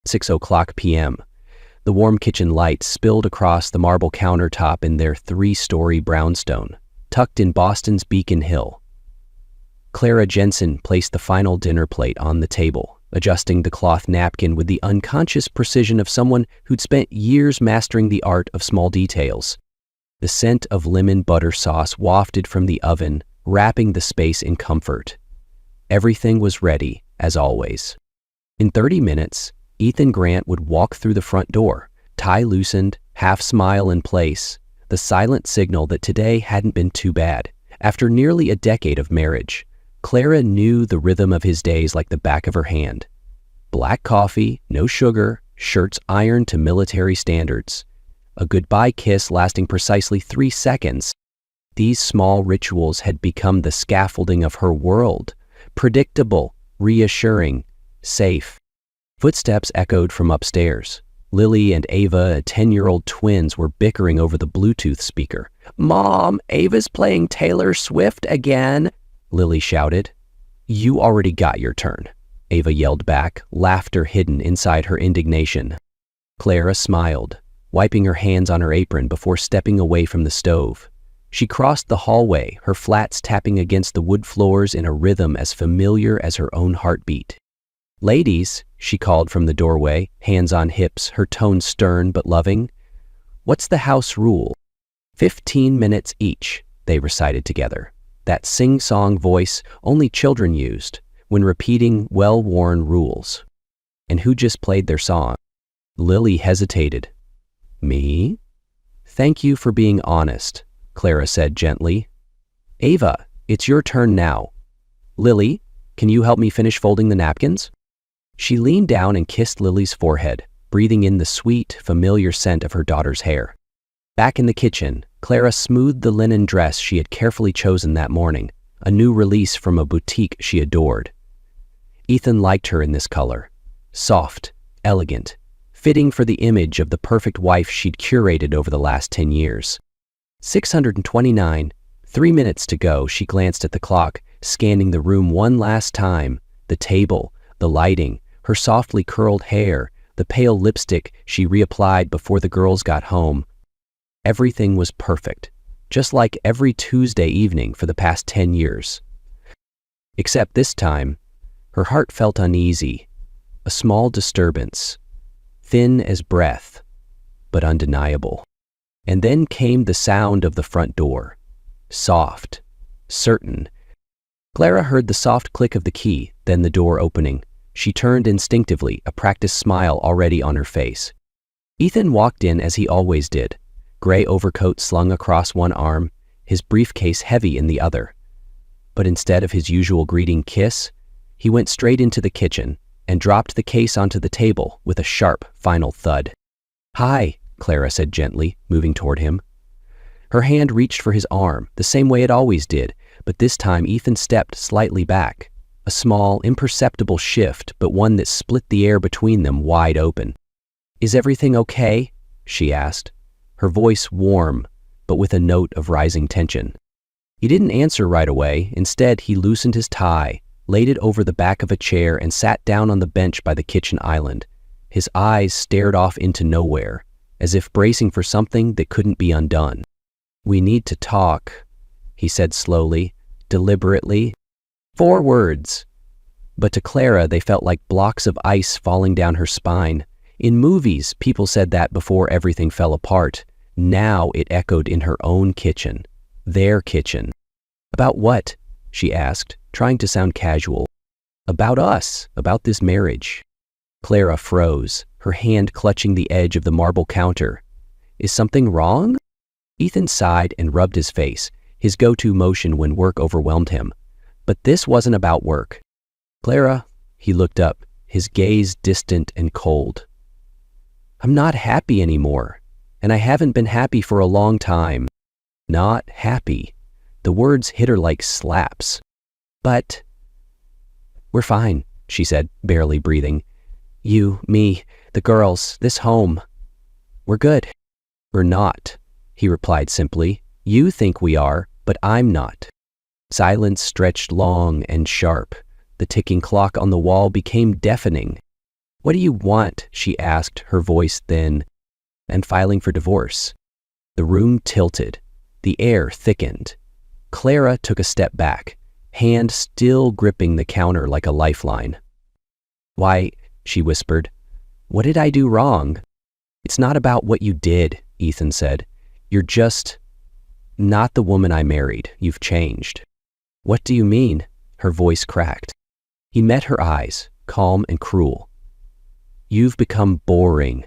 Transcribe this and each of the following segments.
6:00 p.m. The warm kitchen lights spilled across the marble countertop in their 3-story brownstone, tucked in Boston's Beacon Hill. Clara Jensen placed the final dinner plate on the table, adjusting the cloth napkin with the unconscious precision of someone who'd spent years mastering the art of small details. The scent of lemon butter sauce wafted from the oven, wrapping the space in comfort. Everything was ready, as always. In 30 minutes, Ethan Grant would walk through the front door, tie loosened, half smile in place, the silent signal that today hadn't been too bad. After nearly a decade of marriage, Clara knew the rhythm of his days like the back of her hand. Black coffee, no sugar, shirts ironed to military standards. A goodbye kiss lasting precisely 3 seconds. These small rituals had become the scaffolding of her world, predictable, reassuring, safe. Footsteps echoed from upstairs. Lily and Ava, 10-year-old twins, were bickering over the Bluetooth speaker. "Mom, Ava's playing Taylor Swift again," Lily shouted. "You already got your turn," Ava yelled back, laughter hidden inside her indignation. Clara smiled, wiping her hands on her apron before stepping away from the stove. She crossed the hallway, her flats tapping against the wood floors in a rhythm as familiar as her own heartbeat. "Ladies," she called from the doorway, hands on hips, her tone stern but loving. "What's the house rule?" 15 minutes each, they recited together. That sing-song voice only children used when repeating well-worn rules. And who just played their song? Lily hesitated. "Me?" "Thank you for being honest," Clara said gently. "Ava, it's your turn now." "Lily, can you help me finish folding the napkins?" She leaned down and kissed Lily's forehead, breathing in the sweet, familiar scent of her daughter's hair. Back in the kitchen, Clara smoothed the linen dress she had carefully chosen that morning, a new release from a boutique she adored. Ethan liked her in this color. Soft, elegant, fitting for the image of the perfect wife she'd curated over the last 10 years. 629, 3 minutes to go. She glanced at the clock, scanning the room one last time, the table, the lighting, her softly curled hair, the pale lipstick she reapplied before the girls got home. Everything was perfect, just like every Tuesday evening for the past 10 years. Except this time, her heart felt uneasy, a small disturbance, thin as breath, but undeniable. And then came the sound of the front door, soft, certain. Clara heard the soft click of the key, then the door opening. She turned instinctively, a practiced smile already on her face. Ethan walked in as he always did, gray overcoat slung across one arm, his briefcase heavy in the other. But instead of his usual greeting kiss, he went straight into the kitchen and dropped the case onto the table with a sharp, final thud. "Hi," Clara said gently, moving toward him. Her hand reached for his arm, the same way it always did, but this time Ethan stepped slightly back. A small, imperceptible shift, but one that split the air between them wide open. "Is everything okay?" she asked, her voice warm, but with a note of rising tension. He didn't answer right away. Instead, he loosened his tie, laid it over the back of a chair, and sat down on the bench by the kitchen island. His eyes stared off into nowhere, as if bracing for something that couldn't be undone. "We need to talk," he said slowly, deliberately. 4 words. But to Clara, they felt like blocks of ice falling down her spine. In movies, people said that before everything fell apart. Now it echoed in her own kitchen. Their kitchen. "About what?" she asked, trying to sound casual. "About us, about this marriage." Clara froze, her hand clutching the edge of the marble counter. "Is something wrong?" Ethan sighed and rubbed his face, his go-to motion when work overwhelmed him. But this wasn't about work. "Clara," he looked up, his gaze distant and cold. "I'm not happy anymore, and I haven't been happy for a long time." Not happy. The words hit her like slaps. "But..." "We're fine," she said, barely breathing. "You, me, the girls, this home. We're good." "We're not," he replied simply. "You think we are, but I'm not." Silence stretched long and sharp. The ticking clock on the wall became deafening. "What do you want?" she asked, her voice thin. "And filing for divorce." The room tilted. The air thickened. Clara took a step back, hand still gripping the counter like a lifeline. "Why," she whispered, "what did I do wrong?" "It's not about what you did," Ethan said. "You're just not the woman I married. You've changed." "What do you mean?" Her voice cracked. He met her eyes, calm and cruel. "You've become boring,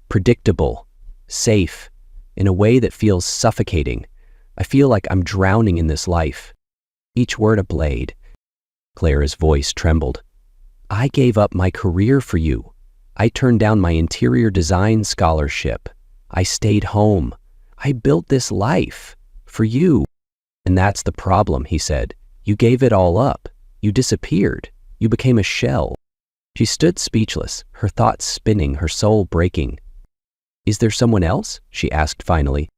predictable, safe, in a way that feels suffocating. I feel like I'm drowning in this life." Each word a blade. Clara's voice trembled. "I gave up my career for you. I turned down my interior design scholarship. I stayed home. I built this life for you." "And that's the problem," he said. "You gave it all up. You disappeared. You became a shell." She stood speechless, her thoughts spinning, her soul breaking. "Is there someone else?" she asked finally.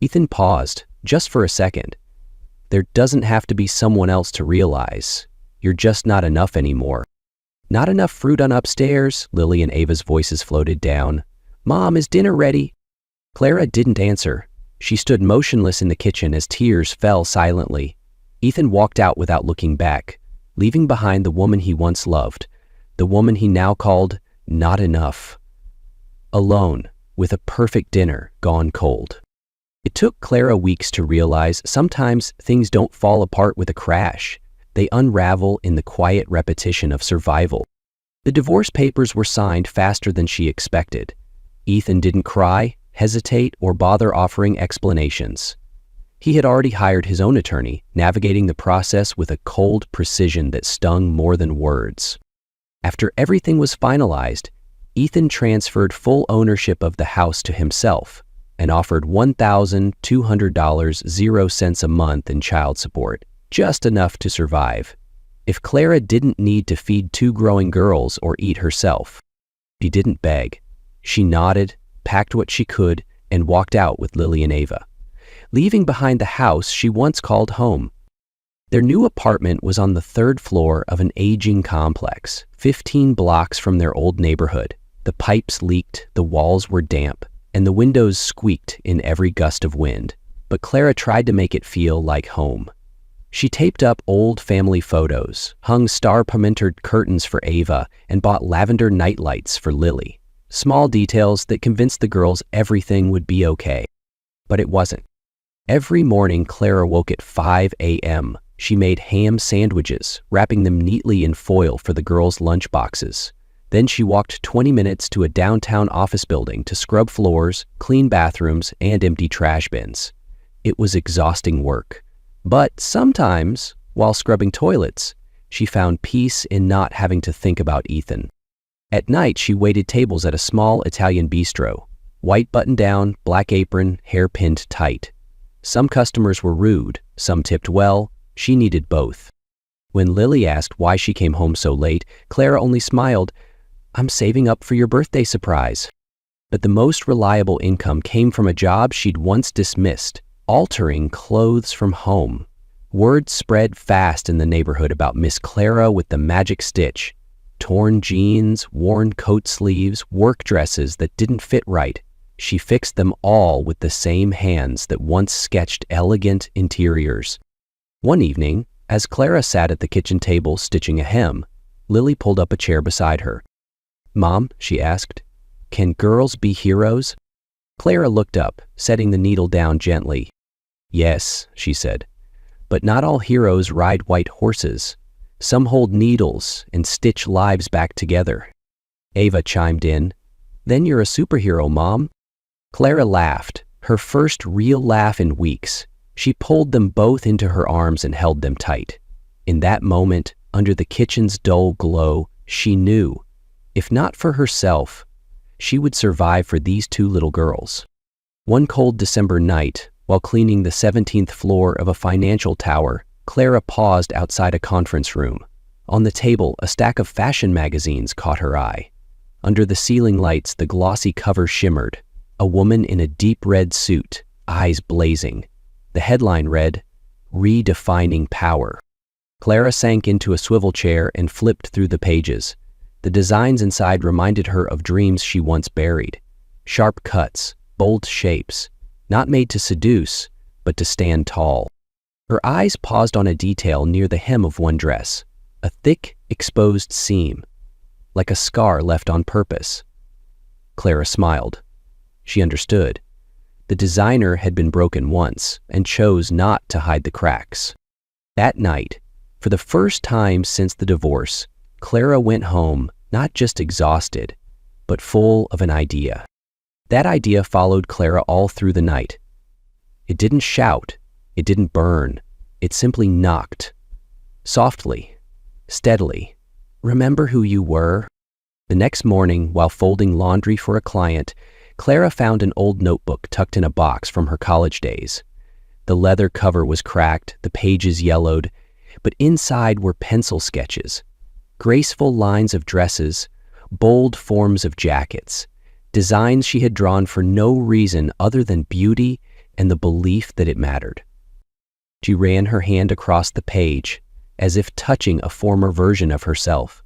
Ethan paused, just for a second. "There doesn't have to be someone else to realize. You're just not enough anymore." "Not enough fruit on upstairs?" Lily and Ava's voices floated down. "Mom, is dinner ready?" Clara didn't answer. She stood motionless in the kitchen as tears fell silently. Ethan walked out without looking back, leaving behind the woman he once loved, the woman he now called not enough. Alone, with a perfect dinner gone cold. It took Clara weeks to realize sometimes things don't fall apart with a crash. They unravel in the quiet repetition of survival. The divorce papers were signed faster than she expected. Ethan didn't cry, hesitate, or bother offering explanations. He had already hired his own attorney, navigating the process with a cold precision that stung more than words. After everything was finalized, Ethan transferred full ownership of the house to himself and offered $1,200, 0 cents a month in child support, just enough to survive. If Clara didn't need to feed 2 growing girls or eat herself. She didn't beg. She nodded, packed what she could, and walked out with Lily and Ava, leaving behind the house she once called home. Their new apartment was on the 3rd floor of an aging complex, 15 blocks from their old neighborhood. The pipes leaked, the walls were damp, and the windows squeaked in every gust of wind. But Clara tried to make it feel like home. She taped up old family photos, hung star-pamintered curtains for Ava, and bought lavender nightlights for Lily. Small details that convinced the girls everything would be okay. But it wasn't. Every morning, Clara woke at 5 a.m. She made ham sandwiches, wrapping them neatly in foil for the girls' lunchboxes. Then she walked 20 minutes to a downtown office building to scrub floors, clean bathrooms, and empty trash bins. It was exhausting work. But sometimes, while scrubbing toilets, she found peace in not having to think about Ethan. At night, she waited tables at a small Italian bistro. White button-down, black apron, hair pinned tight. Some customers were rude, some tipped well. She needed both. When Lily asked why she came home so late, Clara only smiled. "I'm saving up for your birthday surprise." But the most reliable income came from a job she'd once dismissed, altering clothes from home. Word spread fast in the neighborhood about Miss Clara with the magic stitch. Torn jeans, worn coat sleeves, work dresses that didn't fit right. She fixed them all with the same hands that once sketched elegant interiors. One evening, as Clara sat at the kitchen table stitching a hem, Lily pulled up a chair beside her. "Mom," she asked, "can girls be heroes?" Clara looked up, setting the needle down gently. "Yes," she said, "but not all heroes ride white horses. Some hold needles and stitch lives back together." Ava chimed in. "Then you're a superhero, Mom." Clara laughed, her first real laugh in weeks. She pulled them both into her arms and held them tight. In that moment, under the kitchen's dull glow, she knew, if not for herself, she would survive for these 2 little girls. One cold December night, while cleaning the 17th floor of a financial tower, Clara paused outside a conference room. On the table, a stack of fashion magazines caught her eye. Under the ceiling lights, the glossy cover shimmered. A woman in a deep red suit, eyes blazing. The headline read, "Redefining Power." Clara sank into a swivel chair and flipped through the pages. The designs inside reminded her of dreams she once buried. Sharp cuts, bold shapes, not made to seduce, but to stand tall. Her eyes paused on a detail near the hem of one dress, a thick, exposed seam, like a scar left on purpose. Clara smiled. She understood. The designer had been broken once and chose not to hide the cracks. That night, for the first time since the divorce, Clara went home not just exhausted, but full of an idea. That idea followed Clara all through the night. It didn't shout, it didn't burn, it simply knocked. Softly, steadily. Remember who you were? The next morning, while folding laundry for a client, Clara found an old notebook tucked in a box from her college days. The leather cover was cracked, the pages yellowed, but inside were pencil sketches, graceful lines of dresses, bold forms of jackets, designs she had drawn for no reason other than beauty and the belief that it mattered. She ran her hand across the page, as if touching a former version of herself.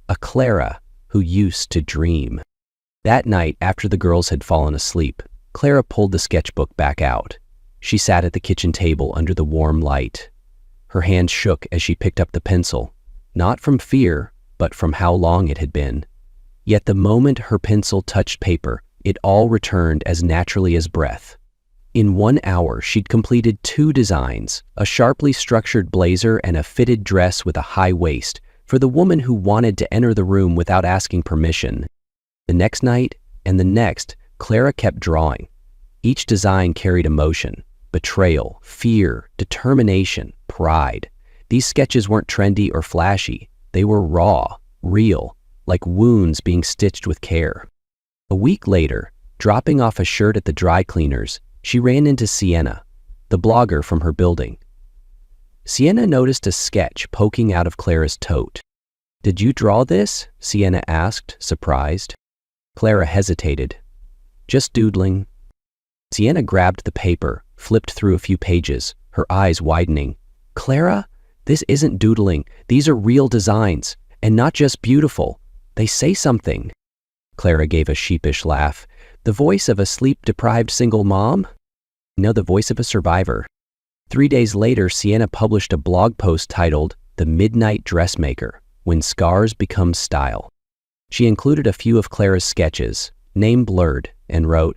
A Clara who used to dream. That night, after the girls had fallen asleep, Clara pulled the sketchbook back out. She sat at the kitchen table under the warm light. Her hand shook as she picked up the pencil, not from fear, but from how long it had been. Yet the moment her pencil touched paper, it all returned as naturally as breath. In 1 hour, she'd completed 2 designs, a sharply structured blazer and a fitted dress with a high waist, for the woman who wanted to enter the room without asking permission. The next night, and the next, Clara kept drawing. Each design carried emotion, betrayal, fear, determination, pride. These sketches weren't trendy or flashy. They were raw, real, like wounds being stitched with care. A week later, dropping off a shirt at the dry cleaners, she ran into Sienna, the blogger from her building. Sienna noticed a sketch poking out of Clara's tote. "Did you draw this?" Sienna asked, surprised. Clara hesitated. "Just doodling." Sienna grabbed the paper, flipped through a few pages, her eyes widening. "Clara, this isn't doodling. These are real designs, and not just beautiful. They say something." Clara gave a sheepish laugh. "The voice of a sleep-deprived single mom?" "No, the voice of a survivor." 3 days later, Sienna published a blog post titled "The Midnight Dressmaker: When Scars Become Style." She included a few of Clara's sketches, name blurred, and wrote,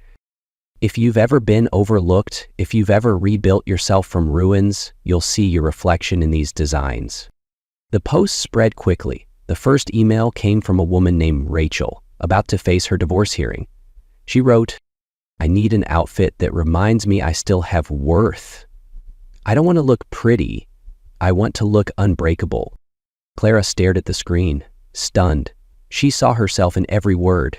"If you've ever been overlooked, if you've ever rebuilt yourself from ruins, you'll see your reflection in these designs." The post spread quickly. The first email came from a woman named Rachel, about to face her divorce hearing. She wrote, "I need an outfit that reminds me I still have worth. I don't want to look pretty. I want to look unbreakable." Clara stared at the screen, stunned. She saw herself in every word.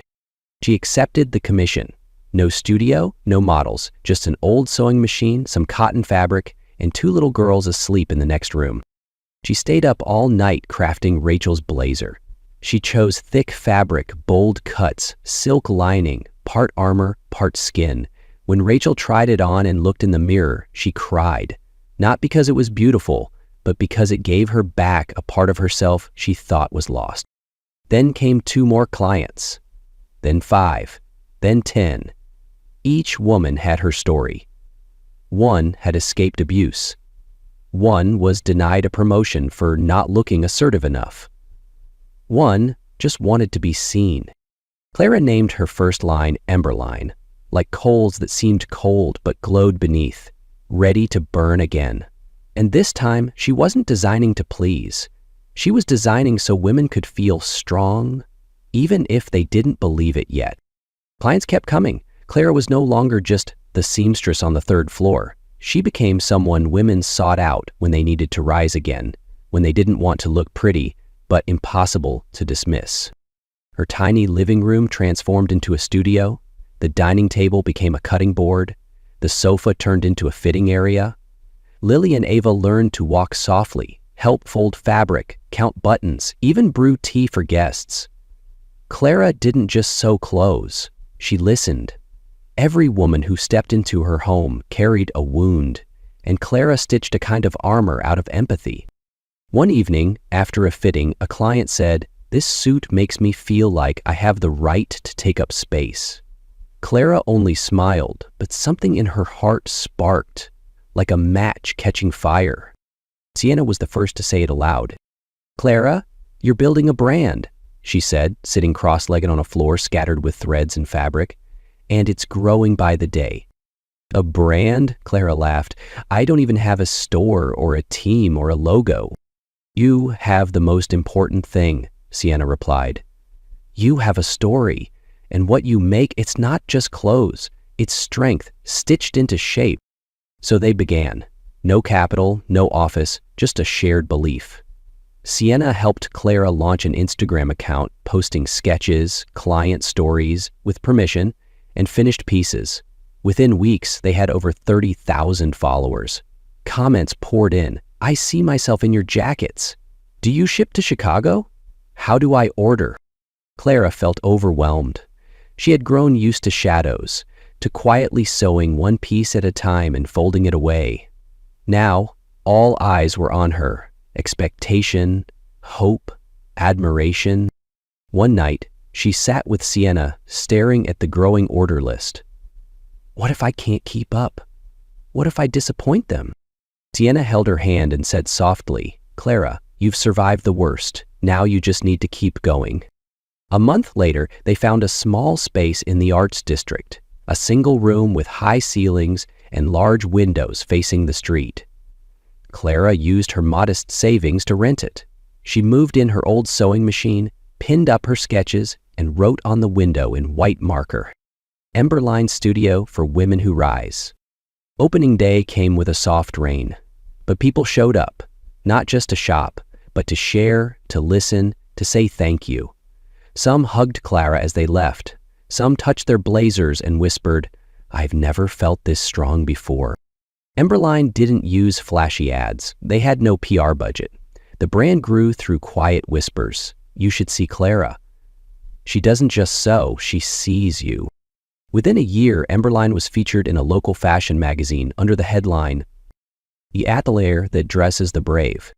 She accepted the commission. No studio, no models, just an old sewing machine, some cotton fabric, and 2 little girls asleep in the next room. She stayed up all night crafting Rachel's blazer. She chose thick fabric, bold cuts, silk lining, part armor, part skin. When Rachel tried it on and looked in the mirror, she cried. Not because it was beautiful, but because it gave her back a part of herself she thought was lost. Then came 2 more clients, then 5, then 10. Each woman had her story. One had escaped abuse. One was denied a promotion for not looking assertive enough. One just wanted to be seen. Clara named her first line Emberline, like coals that seemed cold but glowed beneath, ready to burn again. And this time, she wasn't designing to please. She was designing so women could feel strong, even if they didn't believe it yet. Clients kept coming. Clara was no longer just the seamstress on the 3rd floor. She became someone women sought out when they needed to rise again, when they didn't want to look pretty, but impossible to dismiss. Her tiny living room transformed into a studio. The dining table became a cutting board. The sofa turned into a fitting area. Lily and Ava learned to walk softly, help fold fabric, count buttons, even brew tea for guests. Clara didn't just sew clothes. She listened. Every woman who stepped into her home carried a wound, and Clara stitched a kind of armor out of empathy. One evening, after a fitting, a client said, This suit makes me feel like I have the right to take up space." Clara only smiled, but something in her heart sparked, like a match catching fire. Sienna was the first to say it aloud. "Clara, you're building a brand," she said, sitting cross-legged on a floor scattered with threads and fabric. "And it's growing by the day." "A brand?" Clara laughed. "I don't even have a store or a team or a logo." "You have the most important thing," Sienna replied. "You have a story, and what you make, it's not just clothes, it's strength stitched into shape." So they began. No capital, no office, just a shared belief. Sienna helped Clara launch an Instagram account, posting sketches, client stories, with permission, and finished pieces. Within weeks, they had over 30,000 followers. Comments poured in. "I see myself in your jackets. Do you ship to Chicago? How do I order?" Clara felt overwhelmed. She had grown used to shadows, to quietly sewing one piece at a time and folding it away. Now, all eyes were on her. Expectation, hope, admiration. One night, she sat with Sienna, staring at the growing order list. "What if I can't keep up? What if I disappoint them?" Sienna held her hand and said softly, "Clara, you've survived the worst. Now you just need to keep going." A month later, they found a small space in the Arts District, a single room with high ceilings and large windows facing the street. Clara used her modest savings to rent it. She moved in her old sewing machine, pinned up her sketches, and wrote on the window in white marker, "Emberline Studio for Women Who Rise." Opening day came with a soft rain, but people showed up, not just to shop, but to share, to listen, to say thank you. Some hugged Clara as they left. Some touched their blazers and whispered, "I've never felt this strong before." Emberline didn't use flashy ads. They had no PR budget. The brand grew through quiet whispers. "You should see Clara. She doesn't just sew, she sees you." Within a year, Emberline was featured in a local fashion magazine under the headline, "The Atelier That Dresses the Brave."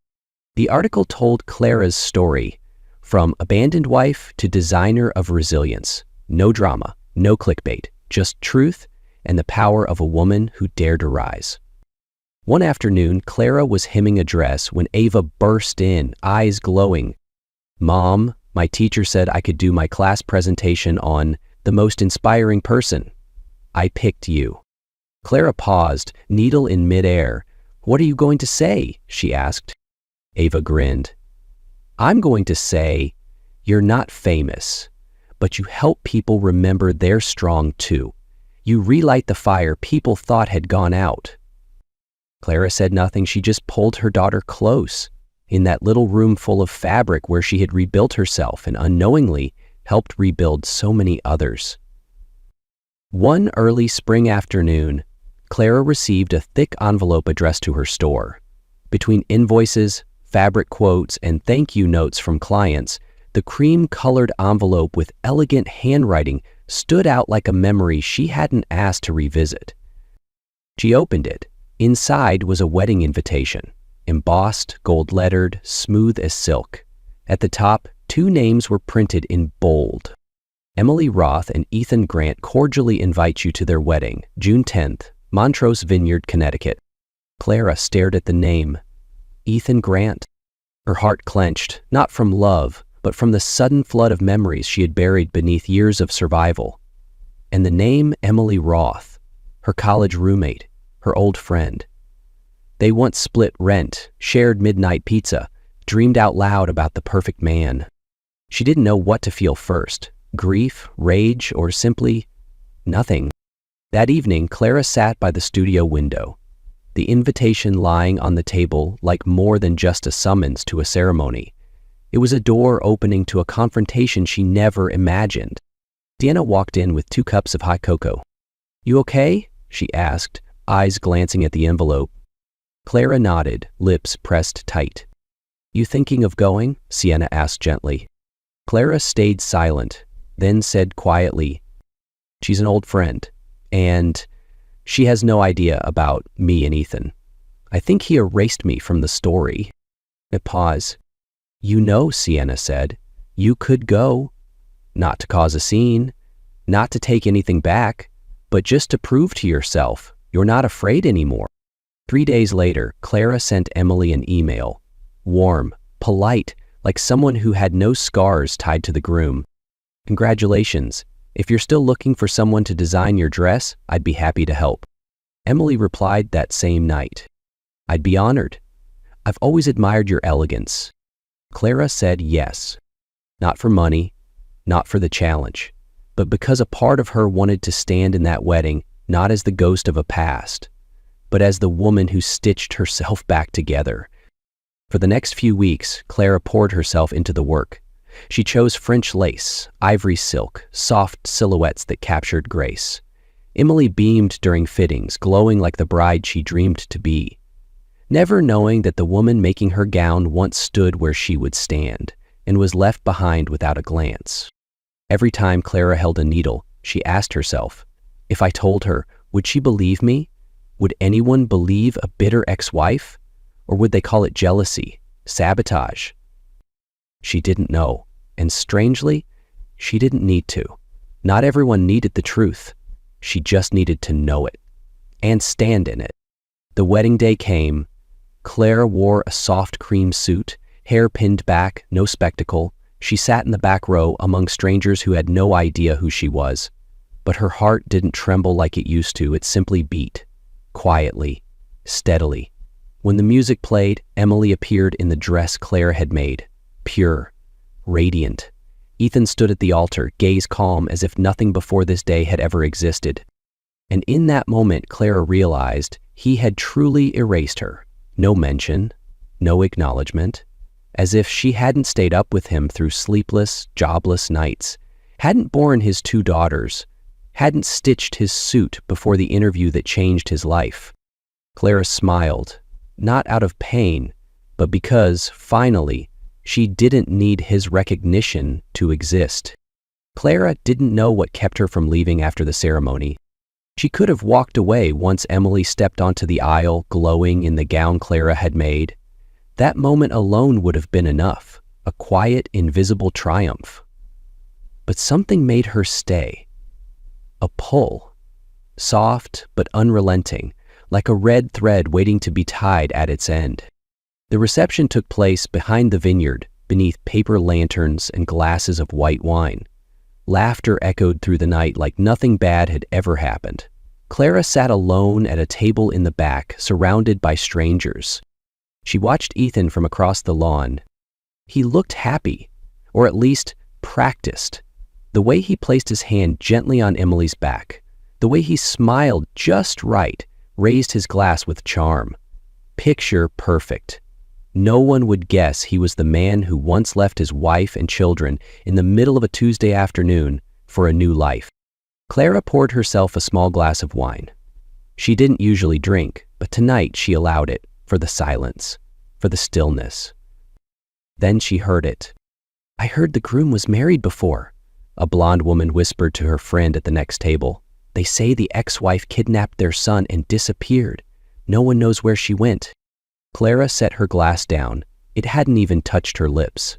The article told Clara's story, from abandoned wife to designer of resilience. No drama, no clickbait, just truth and the power of a woman who dared to rise. One afternoon, Clara was hemming a dress when Ava burst in, eyes glowing. "Mom, my teacher said I could do my class presentation on the most inspiring person. I picked you." Clara paused, needle in midair. "What are you going to say?" she asked. Ava grinned. "I'm going to say, you're not famous, but you help people remember they're strong too. You relight the fire people thought had gone out." Clara said nothing. She just pulled her daughter close in that little room full of fabric where she had rebuilt herself and unknowingly helped rebuild so many others. One early spring afternoon, Clara received a thick envelope addressed to her store. Between invoices, fabric quotes, and thank you notes from clients, the cream-colored envelope with elegant handwriting stood out like a memory she hadn't asked to revisit. She opened it. Inside was a wedding invitation, embossed, gold-lettered, smooth as silk. At the top, 2 names were printed in bold. "Emily Roth and Ethan Grant cordially invite you to their wedding, June 10th, Montrose Vineyard, Connecticut." Clara stared at the name. Ethan Grant. Her heart clenched, not from love, but from the sudden flood of memories she had buried beneath years of survival. And the name Emily Roth, her college roommate, her old friend. They once split rent, shared midnight pizza, dreamed out loud about the perfect man. She didn't know what to feel first, grief, rage, or simply nothing. That evening, Clara sat by the studio window, the invitation lying on the table like more than just a summons to a ceremony. It was a door opening to a confrontation she never imagined. Sienna walked in with 2 cups of hot cocoa. "You okay?" she asked, eyes glancing at the envelope. Clara nodded, lips pressed tight. "You thinking of going?" Sienna asked gently. Clara stayed silent, then said quietly, "She's an old friend, and she has no idea about me and Ethan. I think he erased me from the story." A pause. "You know," Sienna said, You could go, not to cause a scene, not to take anything back, but just to prove to yourself you're not afraid anymore. 3 days later, Clara sent Emily an email, warm, polite, like someone who had no scars tied to the groom. Congratulations. If you're still looking for someone to design your dress, I'd be happy to help. Emily replied that same night. I'd be honored. I've always admired your elegance. Clara said yes. Not for money, not for the challenge, but because a part of her wanted to stand in that wedding not as the ghost of a past, but as the woman who stitched herself back together. For the next few weeks, Clara poured herself into the work. She chose French lace, ivory silk, soft silhouettes that captured grace. Emily beamed during fittings, glowing like the bride she dreamed to be, never knowing that the woman making her gown once stood where she would stand and was left behind without a glance. Every time Clara held a needle, she asked herself, if I told her, would she believe me? Would anyone believe a bitter ex-wife? Or would they call it jealousy, sabotage? She didn't know, and strangely, she didn't need to. Not everyone needed the truth. She just needed to know it, and stand in it. The wedding day came. Clara wore a soft cream suit, hair pinned back, no spectacle. She sat in the back row among strangers who had no idea who she was. But her heart didn't tremble like it used to. It simply beat, quietly, steadily. When the music played, Emily appeared in the dress Clara had made, pure, radiant. Ethan stood at the altar, gaze calm as if nothing before this day had ever existed. And in that moment, Clara realized he had truly erased her. No mention, no acknowledgement, as if she hadn't stayed up with him through sleepless, jobless nights, hadn't borne his 2 daughters, hadn't stitched his suit before the interview that changed his life. Clara smiled, not out of pain, but because, finally, she didn't need his recognition to exist. Clara didn't know what kept her from leaving after the ceremony. She could have walked away once Emily stepped onto the aisle, glowing in the gown Clara had made. That moment alone would have been enough, a quiet, invisible triumph. But something made her stay. A pull, soft but unrelenting, like a red thread waiting to be tied at its end. The reception took place behind the vineyard, beneath paper lanterns and glasses of white wine. Laughter echoed through the night like nothing bad had ever happened. Clara sat alone at a table in the back, surrounded by strangers. She watched Ethan from across the lawn. He looked happy, or at least practiced. The way he placed his hand gently on Emily's back, the way he smiled just right, raised his glass with charm. Picture perfect. No one would guess he was the man who once left his wife and children in the middle of a Tuesday afternoon for a new life. Clara poured herself a small glass of wine. She didn't usually drink, but tonight she allowed it, for the silence, for the stillness. Then she heard it. I heard the groom was married before, a blonde woman whispered to her friend at the next table. They say the ex-wife kidnapped their son and disappeared. No one knows where she went. Clara set her glass down. It hadn't even touched her lips.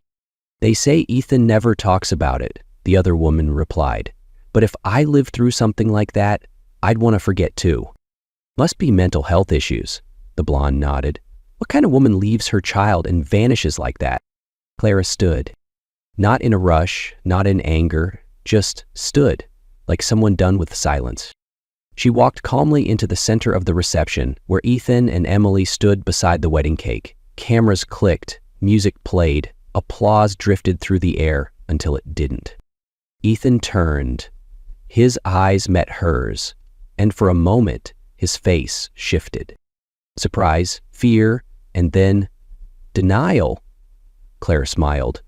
They say Ethan never talks about it, the other woman replied. But if I lived through something like that, I'd want to forget too. Must be mental health issues, the blonde nodded. What kind of woman leaves her child and vanishes like that? Clara stood. Not in a rush, not in anger, just stood, like someone done with silence. She walked calmly into the center of the reception, where Ethan and Emily stood beside the wedding cake. Cameras clicked, music played, applause drifted through the air until it didn't. Ethan turned. His eyes met hers, and for a moment, his face shifted. Surprise, fear, and then denial. Clara smiled.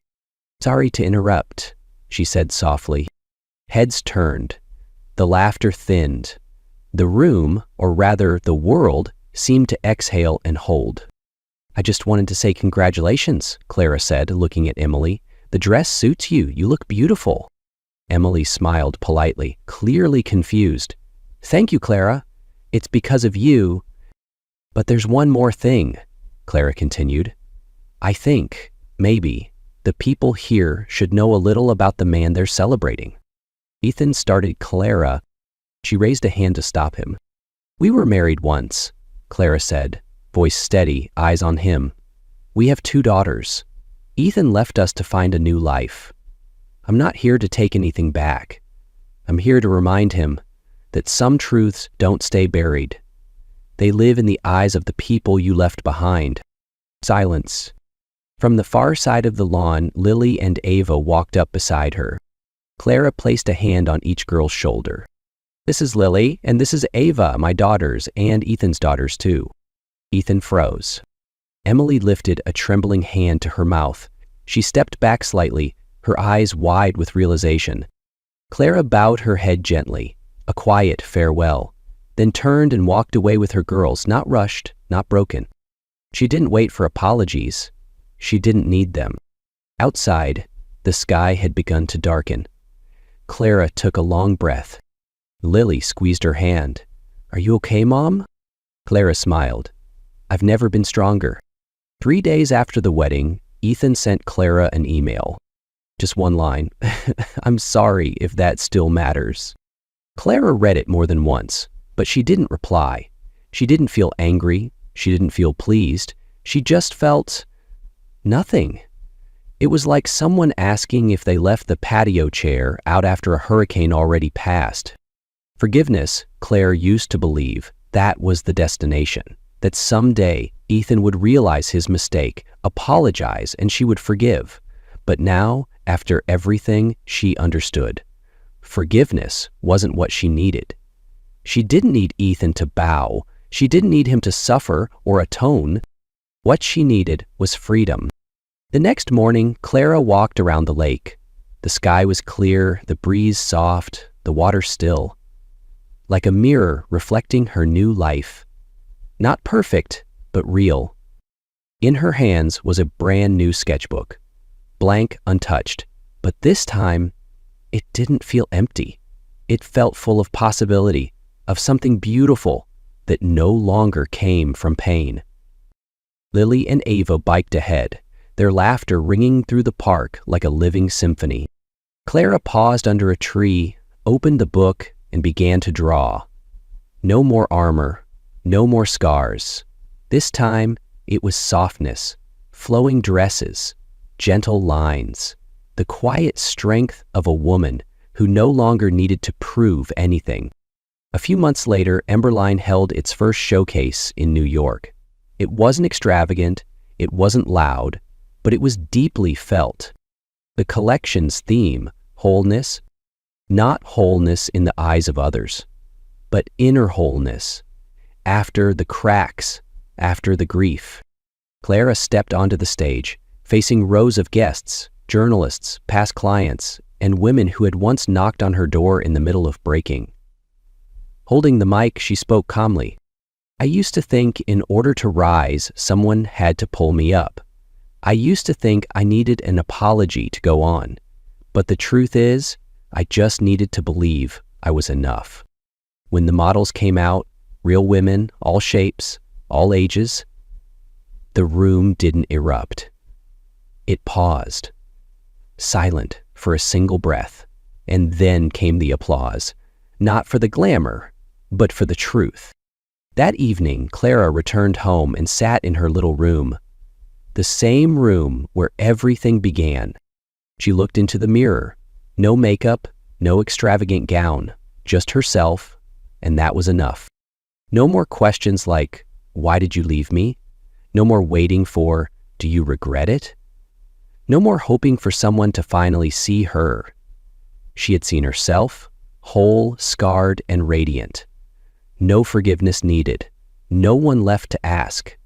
Sorry to interrupt, she said softly. Heads turned. The laughter thinned. The room, or rather the world, seemed to exhale and hold. I just wanted to say congratulations, Clara said, looking at Emily. The dress suits you. You look beautiful. Emily smiled politely, clearly confused. Thank you, Clara. It's because of you. But there's one more thing, Clara continued. I think, maybe, The people here should know a little about the man they're celebrating. Ethan started Clara. She raised a hand to stop him. We were married once, Clara said, voice steady, eyes on him. We have 2 daughters. Ethan left us to find a new life. I'm not here to take anything back. I'm here to remind him that some truths don't stay buried. They live in the eyes of the people you left behind. Silence. From the far side of the lawn, Lily and Ava walked up beside her. Clara placed a hand on each girl's shoulder. This is Lily, and this is Ava, my daughters, and Ethan's daughters too. Ethan froze. Emily lifted a trembling hand to her mouth. She stepped back slightly, her eyes wide with realization. Clara bowed her head gently, a quiet farewell, then turned and walked away with her girls, not rushed, not broken. She didn't wait for apologies. She didn't need them. Outside, the sky had begun to darken. Clara took a long breath. Lily squeezed her hand. Are you okay, Mom? Clara smiled. I've never been stronger. 3 days after the wedding, Ethan sent Clara an email. Just one line. I'm sorry if that still matters. Clara read it more than once, but she didn't reply. She didn't feel angry. She didn't feel pleased. She just felt nothing. It was like someone asking if they left the patio chair out after a hurricane already passed. Forgiveness, Claire used to believe, that was the destination, that someday Ethan would realize his mistake, apologize, and she would forgive. But now, after everything, she understood. Forgiveness wasn't what she needed. She didn't need Ethan to bow. She didn't need him to suffer or atone. What she needed was freedom. The next morning, Clara walked around the lake. The sky was clear, the breeze soft, the water still. Like a mirror reflecting her new life. Not perfect, but real. In her hands was a brand new sketchbook. Blank, untouched. But this time, it didn't feel empty. It felt full of possibility, of something beautiful that no longer came from pain. Lily and Ava biked ahead, their laughter ringing through the park like a living symphony. Clara paused under a tree, opened the book, and began to draw. No more armor, no more scars. This time, it was softness, flowing dresses, gentle lines, the quiet strength of a woman who no longer needed to prove anything. A few months later, Emberline held its first showcase in New York. It wasn't extravagant, it wasn't loud, but it was deeply felt. The collection's theme, wholeness, not wholeness in the eyes of others, but inner wholeness, after the cracks, after the grief. Clara stepped onto the stage, facing rows of guests, journalists, past clients, and women who had once knocked on her door in the middle of breaking. Holding the mic, she spoke calmly. I used to think in order to rise, someone had to pull me up. I used to think I needed an apology to go on. But the truth is, I just needed to believe I was enough. When the models came out, real women, all shapes, all ages, the room didn't erupt. It paused, silent for a single breath, and then came the applause, not for the glamour, but for the truth. That evening, Clara returned home and sat in her little room, the same room where everything began. She looked into the mirror. No makeup, no extravagant gown, just herself, and that was enough. No more questions like, why did you leave me? No more waiting for, do you regret it? No more hoping for someone to finally see her. She had seen herself, whole, scarred, and radiant. No forgiveness needed. No one left to ask.